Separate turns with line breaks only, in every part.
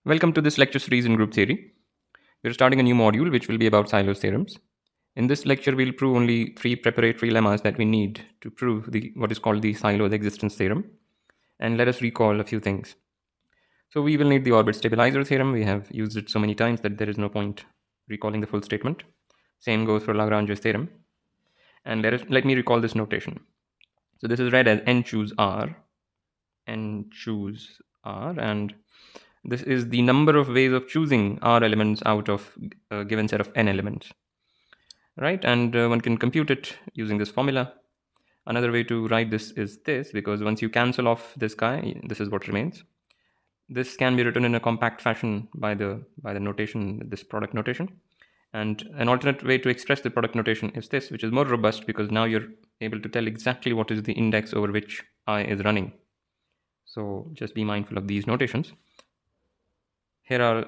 Welcome to this lecture series in group theory. We're starting a new module which will be about Sylow's theorems. In this lecture, we'll prove only three preparatory lemmas that we need to prove what is called the Sylow's existence theorem. And let us recall a few things. So we will need the orbit stabilizer theorem. We have used it so many times that there is no point recalling the full statement. Same goes for Lagrange's theorem. And let me recall this notation. So this is read as n choose r, and this is the number of ways of choosing r elements out of a given set of n elements, right? And one can compute it using this formula. Another way to write this is this, because once you cancel off this guy, this is what remains. This can be written in a compact fashion by the notation, this product notation. And an alternate way to express the product notation is this, which is more robust because now you're able to tell exactly what is the index over which I is running. So just be mindful of these notations. Here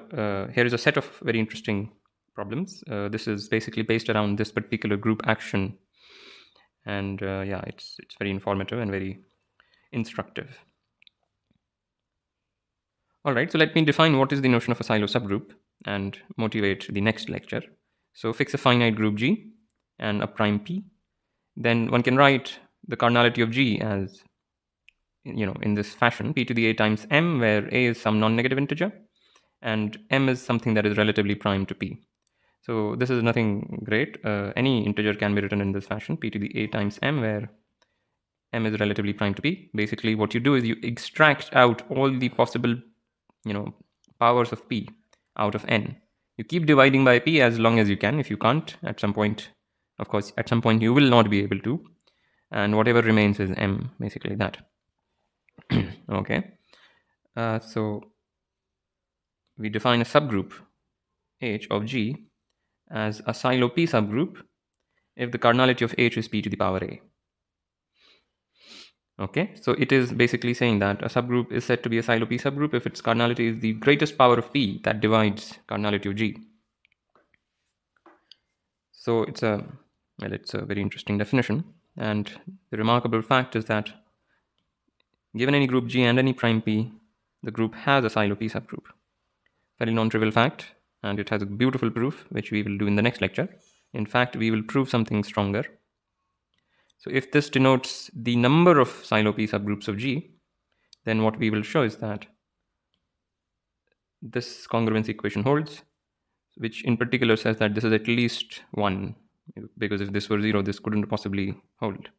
is a set of very interesting problems. This is basically based around this particular group action, and yeah, it's very informative and very instructive. All right, so let me define what is the notion of a Sylow subgroup and motivate the next lecture. So fix a finite group G and a prime P. Then one can write the cardinality of G as, in this fashion: P to the A times M, where A is some non-negative integer and M is something that is relatively prime to P. So this is nothing great. Any integer can be written in this fashion: P to the A times M, where M is relatively prime to P. Basically, what you do is you extract out all the possible, powers of P out of N. You keep dividing by P as long as you can. If you can't, at some point, of course, at some point you will not be able to. And whatever remains is M, basically that. Okay. So we define a subgroup H of G as a Sylow P subgroup if the cardinality of H is P to the power A. Okay, so it is basically saying that a subgroup is said to be a Sylow P subgroup if its cardinality is the greatest power of P that divides cardinality of G. So it's a very interesting definition, and the remarkable fact is that given any group G and any prime P, the group has a Sylow P subgroup. Very non-trivial fact, and it has a beautiful proof, which we will do in the next lecture. In fact, we will prove something stronger. So if this denotes the number of Sylow P subgroups of G, then what we will show is that this congruence equation holds, which in particular says that this is at least 1, because if this were 0, this couldn't possibly hold.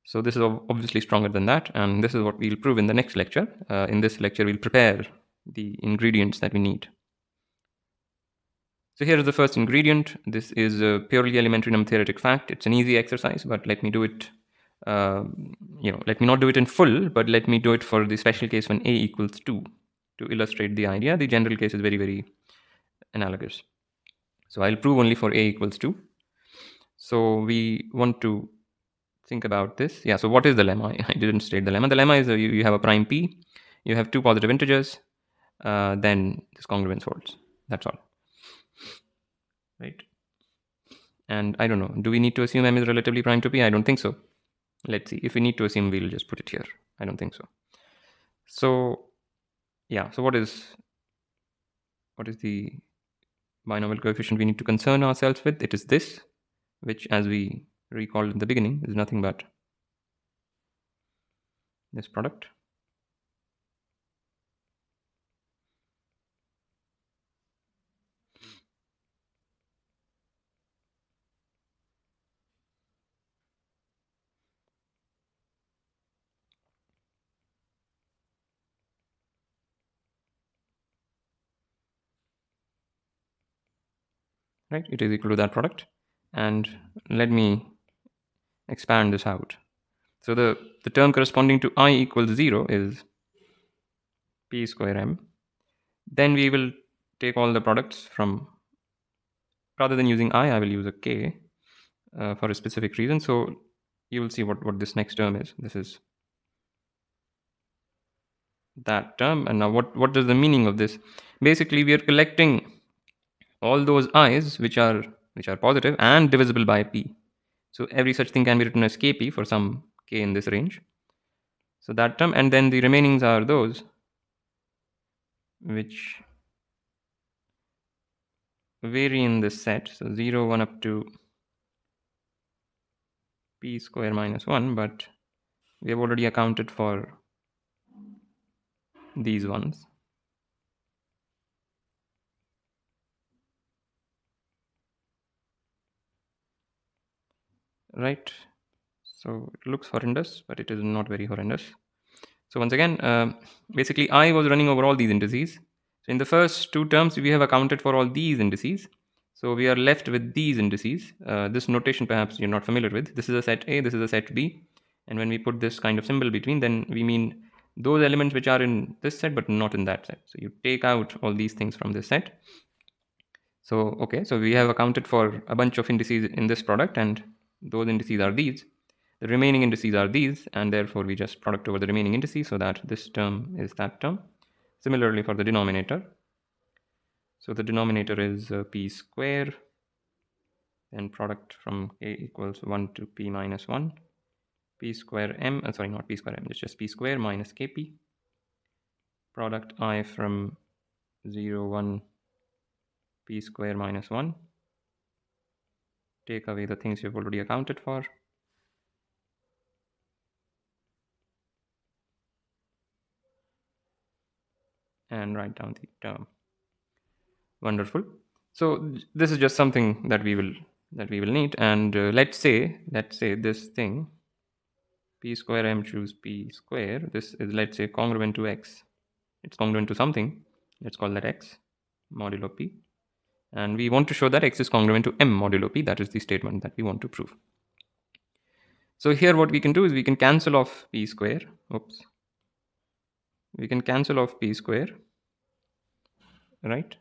So this is obviously stronger than that, and this is what we'll prove in the next lecture. In this lecture, we'll prepare the ingredients that we need. So here is the first ingredient. This is a purely elementary number theoretic fact. It's an easy exercise, but let me do it. Let me not do it in full, but let me do it for the special case when A equals 2 to illustrate the idea. The general case is very, very analogous. So I'll prove only for A equals 2. So we want to think about this. Yeah, so what is the lemma? I didn't state the lemma. The lemma is you have a prime P, you have two positive integers, then this congruence holds. That's all. Right? And I don't know, do we need to assume M is relatively prime to P? I don't think so. Let's see. If we need to assume, we'll just put it here. I don't think so. So yeah, so what is the binomial coefficient we need to concern ourselves with? It is this, which, as we recalled in the beginning, is nothing but this product. Right? It is equal to that product. And let me expand this out. So the term corresponding to I equals 0 is P square M. Then we will take all the products from, rather than using I will use a K for a specific reason. So you will see what this next term is. This is that term. And now what does the meaning of this? Basically, we are collecting all those i's which are positive and divisible by P. So every such thing can be written as Kp for some K in this range. So that term, and then the remainings are those which vary in this set. So 0, 1 up to p square minus 1, but we have already accounted for these ones. Right? So it looks horrendous, but it is not very horrendous. So once again, basically I was running over all these indices. So in the first two terms, we have accounted for all these indices. So we are left with these indices. This notation perhaps you're not familiar with. This is a set A, this is a set B. And when we put this kind of symbol between, then we mean those elements which are in this set but not in that set. So you take out all these things from this set. So, okay, so we have accounted for a bunch of indices in this product, and those indices are these. The remaining indices are these, and therefore we just product over the remaining indices so that this term is that term. Similarly for the denominator. So the denominator is p square, then product from k equals 1 to p minus 1, p square m, sorry, not p square m, it's just p square minus kp, product I from 0, 1, p square minus 1, take away the things you've already accounted for, and write down the term. Wonderful. So this is just something that we will need, and let's say this thing p square m choose p square, this is, let's say, congruent to x. It's congruent to something, let's call that x modulo p, and we want to show that x is congruent to m modulo p. That is the statement that we want to prove. So here what we can do is we can cancel off p square. Oops. We can cancel off p square, right?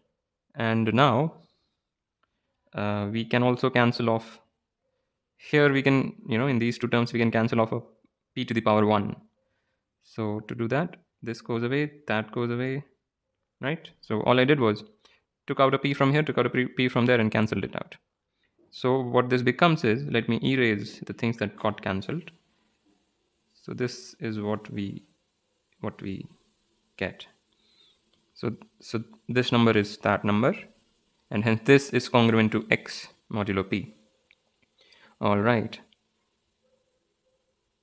And now we can also cancel off, here we can, in these two terms we can cancel off a p to the power 1. So to do that, this goes away, that goes away, right? So all I did was took out a p from here, took out a p from there, and cancelled it out. So what this becomes is, let me erase the things that got cancelled. So this is what we get. So this number is that number, and hence this is congruent to x modulo p. All right.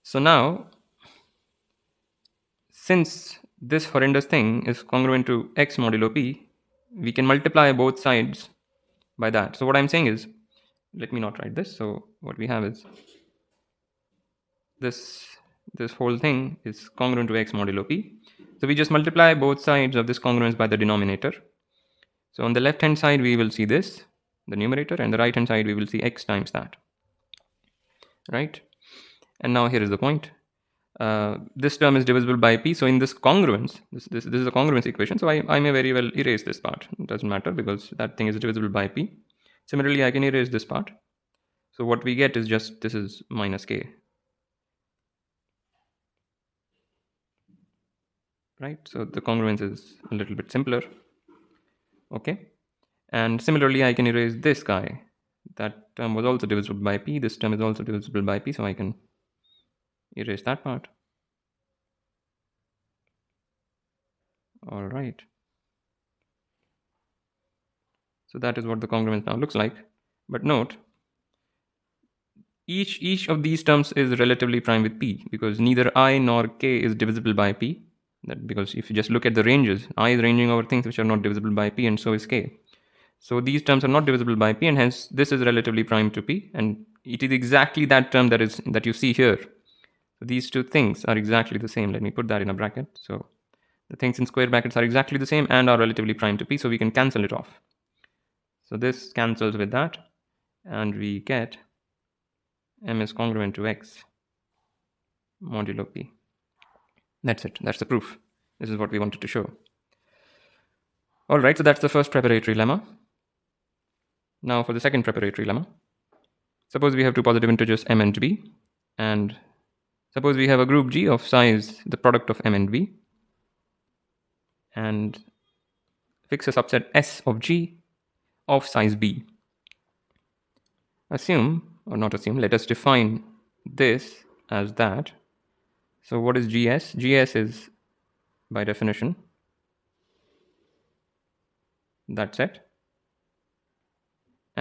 So now, since this horrendous thing is congruent to x modulo p, we can multiply both sides by that. So what I'm saying is, let me not write this. So what we have is this whole thing is congruent to x modulo p. So we just multiply both sides of this congruence by the denominator. So on the left hand side we will see this, the numerator, and the right hand side we will see x times that, right? And now here is the point. This term is divisible by p. So in this congruence, this is a congruence equation. So I may very well erase this part. It doesn't matter because that thing is divisible by p. Similarly, I can erase this part. So what we get is just, this is minus k. Right? So the congruence is a little bit simpler. Okay. And similarly, I can erase this guy. That term was also divisible by p. This term is also divisible by p. So I can erase that part. All right. So that is what the congruence now looks like. But note, each of these terms is relatively prime with p, because neither I nor k is divisible by p. That because if you just look at the ranges, I is ranging over things which are not divisible by p, and so is k. So these terms are not divisible by p, and hence this is relatively prime to p, and it is exactly that term that you see here. So these two things are exactly the same. Let me put that in a bracket. So the things in square brackets are exactly the same and are relatively prime to p, so we can cancel it off. So this cancels with that, and we get m is congruent to x modulo p. That's it. That's the proof. This is what we wanted to show. All right, so that's the first preparatory lemma. Now for the second preparatory lemma. Suppose we have two positive integers m and b, and suppose we have a group G of size the product of m and b, and fix a subset S of G of size b. Assume, or not assume, let us define this as that. So what is GS? GS is, by definition, that set.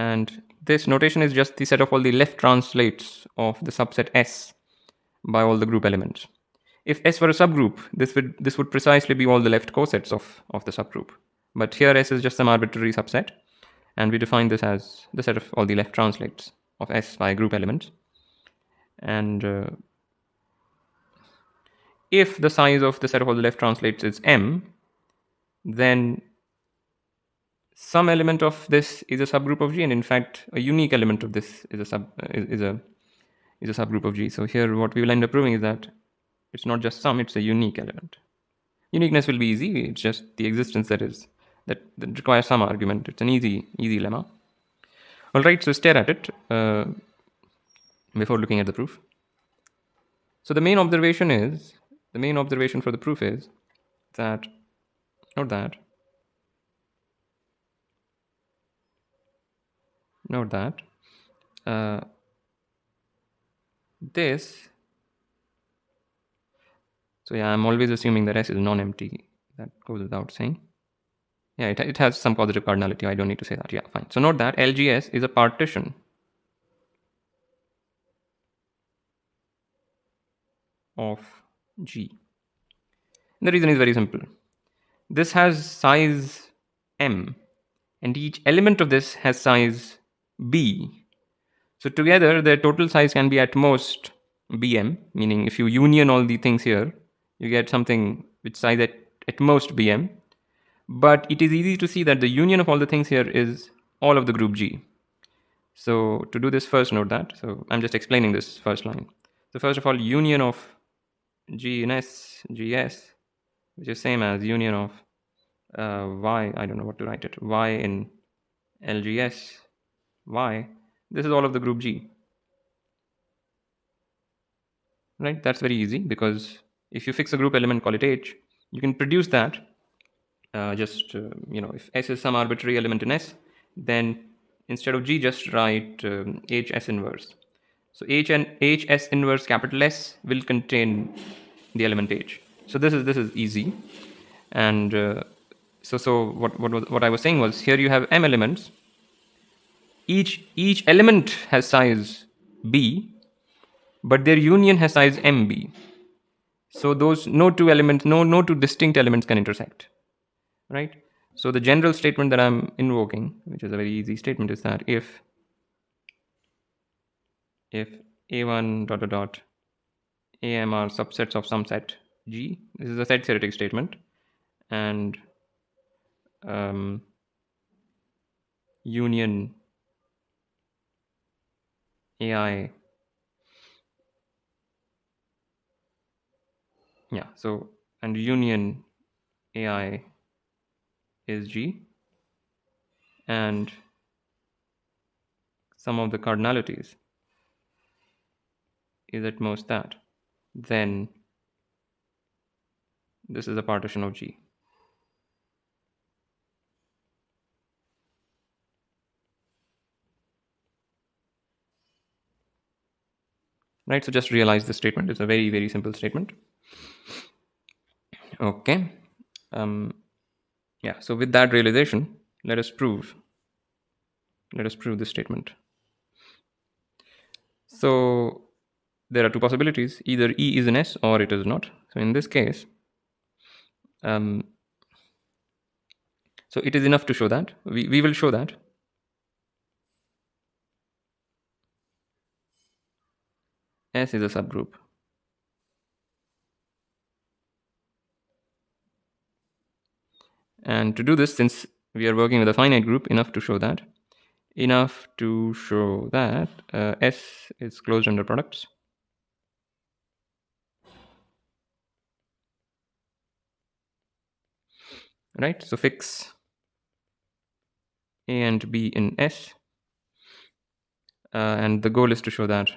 And this notation is just the set of all the left translates of the subset S by all the group elements. If S were a subgroup, this would precisely be all the left cosets of the subgroup. But here S is just some arbitrary subset, and we define this as the set of all the left translates of S by group elements. And if the size of the set of all the left translates is M, then some element of this is a subgroup of G, and in fact, a unique element of this is a subgroup of G. So here, what we will end up proving is that it's not just some; it's a unique element. Uniqueness will be easy. It's just the existence that requires some argument. It's an easy lemma. All right. So stare at it before looking at the proof. So the main observation for the proof is that note that this. So yeah, I'm always assuming that S is non-empty. That goes without saying. Yeah, it has some positive cardinality. I don't need to say that. Yeah, fine. So note that LGS is a partition of G. And the reason is very simple. This has size M, and each element of this has size B. So together, their total size can be at most Bm, meaning if you union all the things here, you get something with size at most Bm. But it is easy to see that the union of all the things here is all of the group G. So to do this, first note that. So I'm just explaining this first line. So first of all, union of G in S, GS, which is same as union of Y, I don't know what to write it, Y in LGS, Y. This is all of the group G. Right? That's very easy because if you fix a group element, call it H, you can produce that. If S is some arbitrary element in S, then instead of G, just write HS inverse. So HS inverse capital S will contain the element H. So this is easy. And so what I was saying was, here you have M elements. Each element has size B, but their union has size MB. So those no two distinct elements can intersect, right? So the general statement that I'm invoking, which is a very easy statement, is that if A1 ... AM are subsets of some set G, this is a set theoretic statement, and union AI, yeah, so, and union AI is G, and some of the cardinalities is at most that, then this is a partition of G. Right, so just realize this statement is a very, very simple statement. Okay. Yeah, so with that realization, let us prove this statement. So there are two possibilities. Either E is an S or it is not. So in this case, so it is enough to show that. We will show that S is a subgroup. And to do this, since we are working with a finite group, enough to show that S is closed under products. Right, so fix A and B in S, and the goal is to show that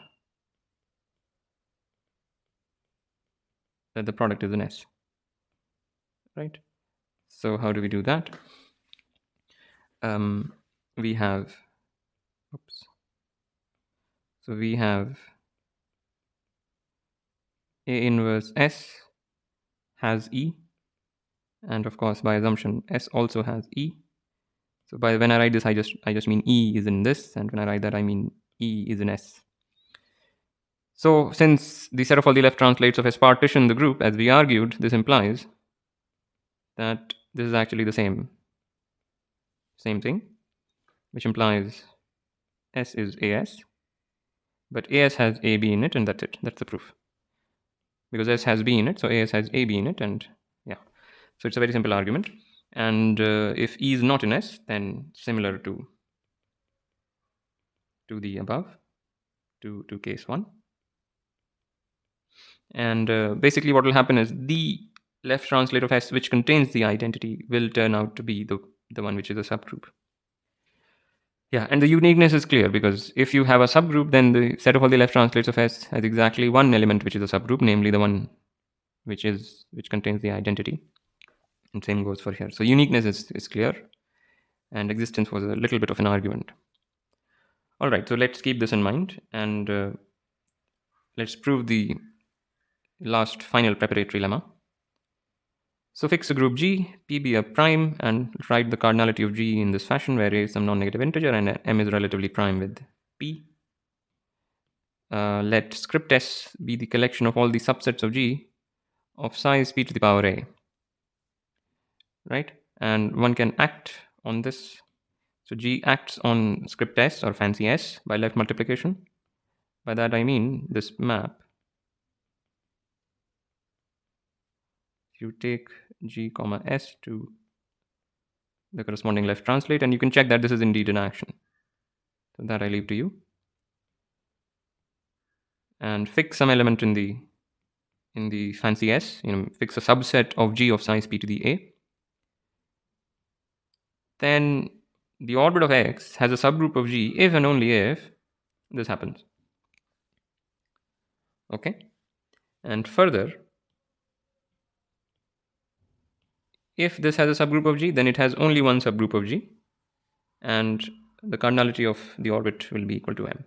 the product is an S. Right, so how do we do that? We have A inverse S has E, and of course by assumption S also has E, So by when I write this, I just mean E is in this, and when I write that, I mean E is in S. So since the set of all the left translates of S partition the group, as we argued, this implies that this is actually the same thing, which implies S is AS, but AS has AB in it, and that's it. That's the proof. Because S has B in it, so AS has AB in it, and yeah. So it's a very simple argument. And if E is not in S, then similar to the above, to case 1. And basically what will happen is the left translate of S which contains the identity will turn out to be the one which is a subgroup. Yeah, and the uniqueness is clear because if you have a subgroup, then the set of all the left translates of S has exactly one element which is a subgroup, namely the one which contains the identity. And same goes for here. So uniqueness is clear, and existence was a little bit of an argument. All right, so let's keep this in mind, and let's prove the last final preparatory lemma. So fix a group G, P be a prime, and write the cardinality of G in this fashion, where A is some non-negative integer and M is relatively prime with P. Let script S be the collection of all the subsets of G of size P to the power A. Right? And one can act on this. So G acts on script S or fancy S by left multiplication. By that I mean this map. You take G comma S to the corresponding left translate, and you can check that this is indeed an action. So that I leave to you. And fix some element in the fancy S, fix a subset of G of size P to the A. Then the orbit of X has a subgroup of G if and only if this happens. Okay? And further, if this has a subgroup of G, then it has only one subgroup of G, and the cardinality of the orbit will be equal to M.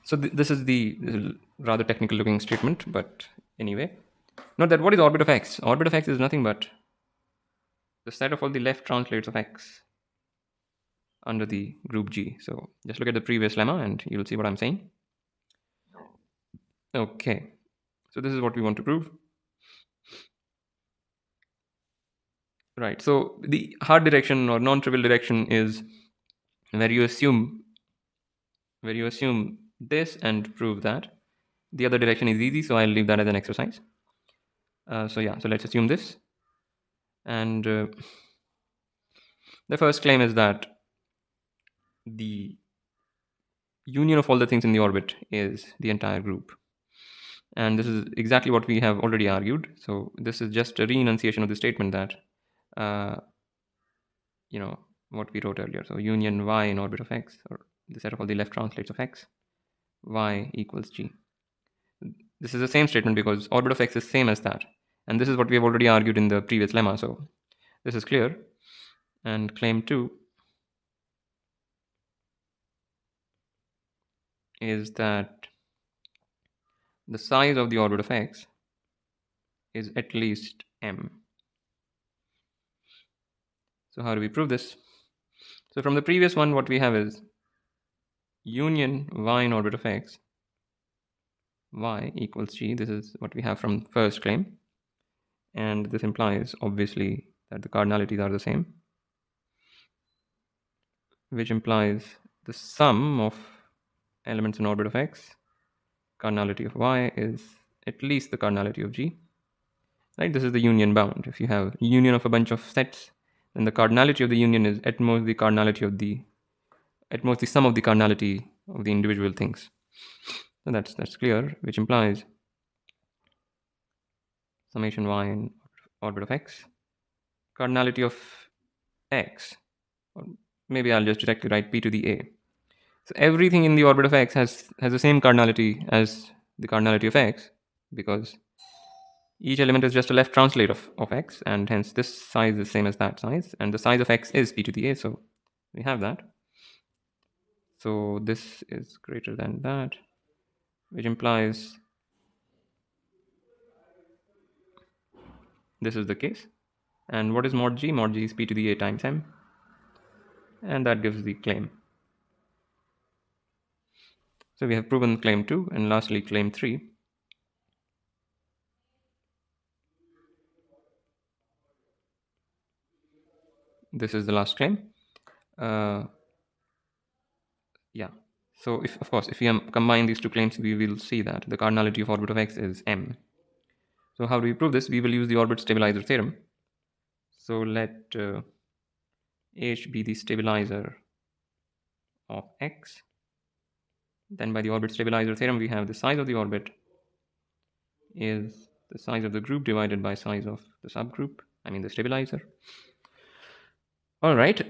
So this is the rather technical looking statement, but anyway. Note that what is orbit of X? Orbit of X is nothing but the set of all the left translates of X under the group G. So just look at the previous lemma and you'll see what I'm saying. Okay, so this is what we want to prove. Right, so the hard direction or non-trivial direction is where you assume this and prove that. The other direction is easy, so I'll leave that as an exercise. So let's assume this. And the first claim is that the union of all the things in the orbit is the entire group. And this is exactly what we have already argued. So this is just a re-enunciation of the statement that, what we wrote earlier. So union Y in orbit of X, or the set of all the left translates of X, Y equals G. This is the same statement because orbit of X is same as that. And this is what we have already argued in the previous lemma. So this is clear. And claim 2 is that the size of the orbit of X is at least M. So how do we prove this? So from the previous one, what we have is union Y in orbit of X, Y equals G. This is what we have from first claim. And this implies, obviously, that the cardinalities are the same, which implies the sum of elements in orbit of X, cardinality of Y, is at least the cardinality of G. Right? This is the union bound. If you have union of a bunch of sets, then the cardinality of the union is at most the sum of the cardinality of the individual things. So that's clear, which implies summation Y in orbit of X, cardinality of X, or maybe I'll just directly write P to the A. So everything in the orbit of X has the same cardinality as the cardinality of X, because each element is just a left translate of X, and hence this size is same as that size, and the size of X is P to the A, so we have that. So this is greater than that, which implies this is the case, And what is mod g? Mod g is p to the a times m, and that gives the claim. So we have proven claim 2, and lastly claim 3. This is the last claim. Yeah. So if, of course, if we combine these two claims, we will see that the cardinality of orbit of x is m. So how do we prove this? We will use the orbit stabilizer theorem. So let h be the stabilizer of x. Then by the orbit stabilizer theorem, we have the size of the orbit is the size of the group divided by size of the subgroup, I mean the stabilizer. All right,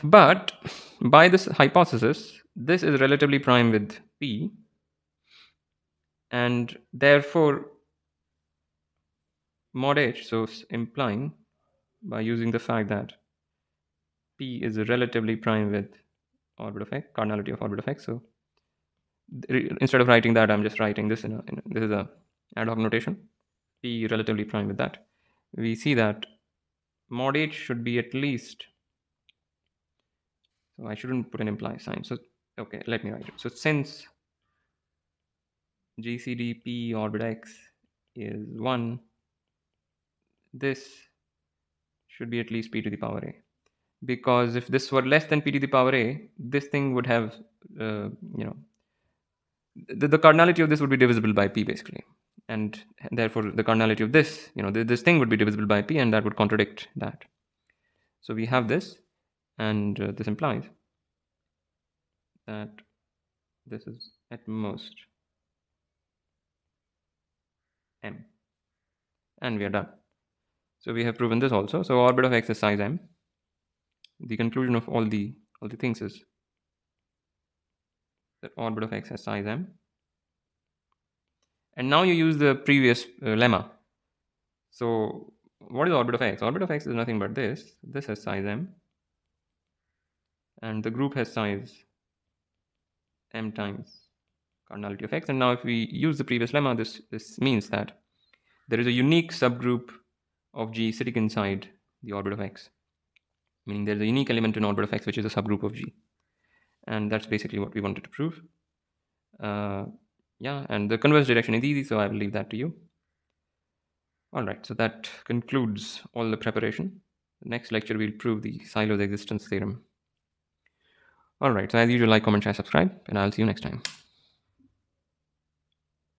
but by this hypothesis, this is relatively prime with p, and therefore mod h, so implying by using the fact that p is relatively prime with orbit of x, cardinality of orbit of x. So instead of writing that, I'm just writing this this is a ad hoc notation, p relatively prime with that. We see that mod h should be at least, so I shouldn't put an imply sign. So okay, let me write it. So since GCD p orbit x is 1, this should be at least p to the power a. Because if this were less than p to the power a, this thing would have, the cardinality of this would be divisible by p basically. And therefore the cardinality of this, this thing would be divisible by p, and that would contradict that. So we have this, and this implies that this is at most m. And we are done. So we have proven this also. So orbit of x is size m. The conclusion of all the things is that orbit of x has size m. And now you use the previous lemma. So what is orbit of x? Orbit of x is nothing but this. This has size m, and the group has size m times cardinality of x. And now if we use the previous lemma, this means that there is a unique subgroup of G sitting inside the orbit of x, meaning there's a unique element in orbit of x which is a subgroup of G. And that's basically what we wanted to prove. Yeah, and the converse direction is easy, so I will leave that to you. All right, so that concludes all the preparation. The next lecture we'll prove the Sylow's existence theorem. All right, so as usual, like, comment, share, subscribe, and I'll see you next time.